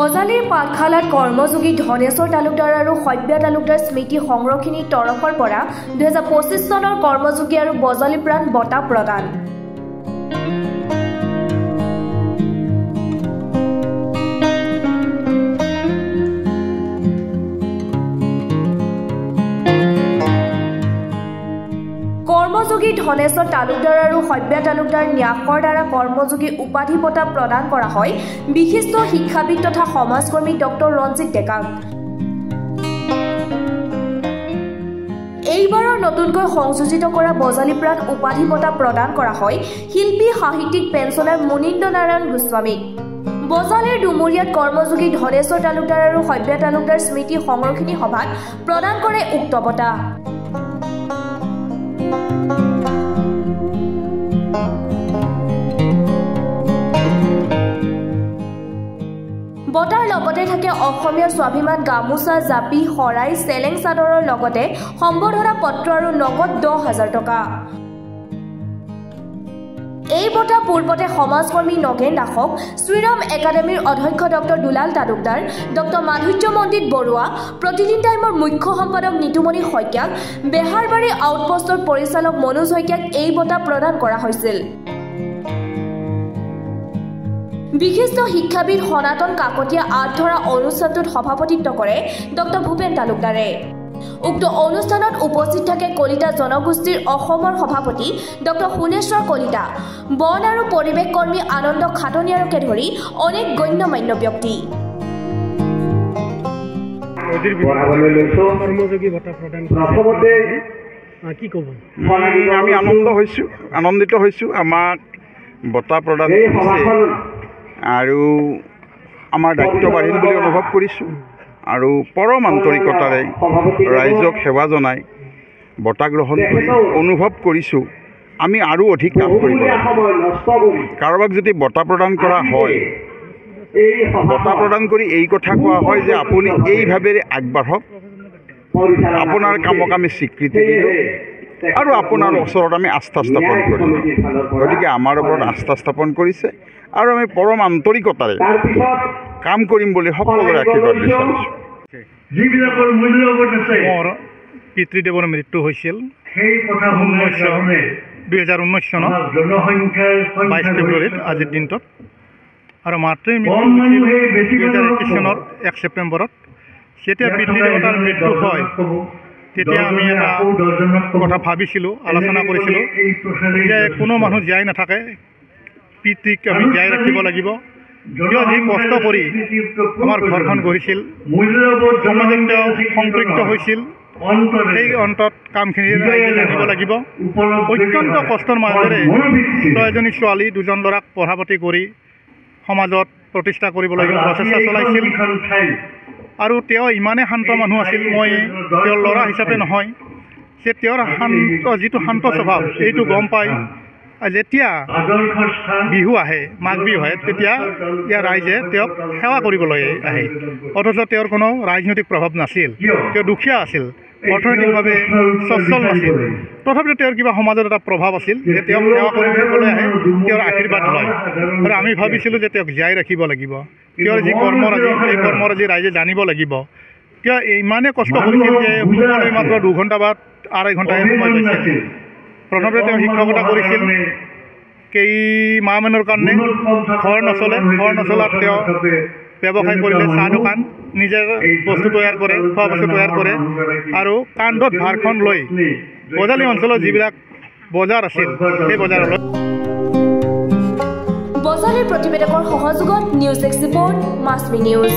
বজালীৰ পাঠশালাত কৰ্মযোগী ধনেশ্বৰ তালুকদাৰ আৰু সভ্য তালুকদাৰ স্মৃতি সংৰক্ষণীৰ তৰফৰ পৰা 2025 চনৰ কৰ্মযোগী আৰু বজালী প্ৰাণ বঁটা প্ৰদান। কৰ্মযোগী ধনেশ্বৰ তালুকদাৰ আৰু সভ্য তালুকদাৰ ন্যাসৰ দ্বাৰা কৰ্মযোগী উপাধি বঁটা প্ৰদান কৰা হয় বিশিষ্ট শিক্ষাবিদ তথা সমাজকৰ্মী ডক্টৰ ৰঞ্জিত ডেকাক। এইবাৰৰ নতুনকৈ সংযোজিত কৰা বজালী প্ৰাণ উপাধি বঁটা প্ৰদান কৰা হয় শিল্পী সাহিত্যিক পেঞ্চনাৰ মুনীন্দ্ৰ নাৰায়ণ গোস্বামীক। বজালীৰ ডুমুৰিয়াত কৰ্মযোগী ধনেশ্বৰ তালুকদাৰ আৰু সভ্য তালুকদাৰ স্মৃতি সংৰক্ষণী সভাত প্ৰদান কৰে উক্ত বঁটা। বঁটাৰ লগতে থাকে অসমীয়াৰ স্বাভিমান গামোচা, জাপি, শৰাই, চেলেং চাদৰৰ লগতে সম্বৰ্ধনা পত্ৰ আৰু নগদ 10,000 টকা। এই বঁটা পূৰ্বতে সমাজকৰ্মী নগেন দাসক, শ্ৰীৰাম একাডেমীৰ অধ্যক্ষ ডক্টৰ দুলাল তালুকদাৰ, ডক্টৰ মাধুৰ্য মণ্ডিত বৰুৱা, প্ৰতিদিন টাইমৰ মুখ্য সম্পাদক নিতুমণি শইকীয়াক, বেহাৰবাৰী আউটপোষ্টৰ পৰিচালক মনোজ শইকীয়াক এই বঁটা প্ৰদান কৰা হৈছিল। বিশিষ্ট শিক্ষাবিদ সনাতন কাকতীয়া আধৰা অনুষ্ঠানটোত সভাপতিত্ব কৰে ডক্টৰ ভূপেন তালুকদাৰে। উক্ত অনুষ্ঠানত উপস্থিত থাকে কলিতা জনগোষ্ঠীৰ অসমৰ সভাপতি ডক্টৰ সোণেশ্বৰ কলিতা, বন আৰু পৰিৱেশ কৰ্মী আনন্দ খাটনিয়াৰকে ধৰি অনেক গণ্যমান্য ব্যক্তি। আমি আনন্দিত হৈছোঁ আমাক বঁটা প্ৰদান আৰু আমাৰ দায়িত্ব বাঢ়িল বুলি অনুভৱ কৰিছোঁ আৰু পৰম আন্তৰিকতাৰে ৰাইজক সেৱা জনাই বঁটা গ্ৰহণ কৰি অনুভৱ কৰিছোঁ আমি আৰু অধিক কাম কৰিব লাগিব। কাৰোবাক যদি বঁটা প্ৰদান কৰা হয়, বঁটা প্ৰদান কৰি এই কথা কোৱা হয় যে আপুনি এইভাৱে আগবাঢ়ক, আপোনাৰ কামক আমি স্বীকৃতি দিলোঁ আৰু আপোনাৰ ওচৰত আমি আস্থা স্থাপন কৰিলোঁ। গতিকে আমাৰ ওপৰত আস্থা স্থাপন কৰিছে আৰু আমি পৰম আন্তৰিকতাৰে কাম কৰিম বুলি সকলোৰে আশীৰ্বাদ বিচাৰিছোঁ। মোৰ পিতৃদেৱৰ মৃত্যু হৈছিল 2019 চনত 22 ফেব্ৰুৱাৰীত আজিৰ দিনটোত, আৰু মাতৃৰ মৃত্যু হৈছিল 2021 চনৰ 1 ছেপ্টেম্বৰত। যেতিয়া পিতৃদেৱতাৰ মৃত্যু হয় তেতিয়া আমি এটা কথা ভাবিছিলোঁ, আলোচনা কৰিছিলোঁ যে কোনো মানুহ জীয়াই নাথাকে, পিতৃক আমি জীয়াই ৰাখিব লাগিব। কিয় যি কষ্ট কৰি আমাৰ ঘৰখন গঢ়িছিল, সমাজত তেওঁ সম্পৃক্ত হৈছিল, সেই অন্তত কামখিনি ৰাইজে জানিব লাগিব। অত্যন্ত কষ্টৰ মাজেৰে 6জনী ছোৱালী 2জন ল'ৰাক পঢ়া পাতি কৰি সমাজত প্ৰতিষ্ঠা কৰিবলৈ প্ৰচেষ্টা চলাইছিল। আৰু তেওঁ ইমানেই শান্ত মানুহ আছিল, মই তেওঁৰ ল'ৰা হিচাপে নহয়, যে তেওঁৰ যিটো শান্ত স্বভাৱ এইটো গম পাই যেতিয়া বিহু আহে, মাঘ বিহু আহে, তেতিয়া ইয়াৰ ৰাইজে তেওঁক সেৱা কৰিবলৈ আহে। অথচ তেওঁৰ কোনো ৰাজনৈতিক প্ৰভাৱ নাছিল, তেওঁ দুখীয়া আছিল, অৰ্থনৈতিকভাৱে সচ্ছল নাছিল, তথাপিও তেওঁৰ কিবা সমাজত এটা প্ৰভাৱ আছিল যে তেওঁক সেৱা কৰিবলৈ আহে, তেওঁৰ আশীৰ্বাদ লয়। আৰু আমি ভাবিছিলোঁ যে তেওঁক জীয়াই ৰাখিব লাগিব, তেওঁৰ যি কৰ্মৰাজি সেই কৰ্মৰাজি ৰাইজে জানিব লাগিব। তেওঁ ইমানেই কষ্ট কৰিছিল যে শুবলৈ মাত্ৰ 2 ঘণ্টা বা 2.5 ঘণ্টাহে সময় পাইছিল। প্ৰথমতে তেওঁ শিক্ষকতা কৰিছিল কেইমাহমানৰ কাৰণে, ঘৰ নচলাত তেওঁ ব্যৱসায় কৰিলে, চাহ দোকান, নিজে বস্তু তৈয়াৰ কৰে, খোৱা বস্তু তৈয়াৰ কৰে, আৰু কান্ধত ভাৰখন লৈ বজালী অঞ্চলৰ যিবিলাক বজাৰ আছিল সেই বজাৰলৈ। বজালীৰ প্ৰতিবেদকৰ সহযোগত নিউজ এক্সপৰ্ট মাছমি নিউজ।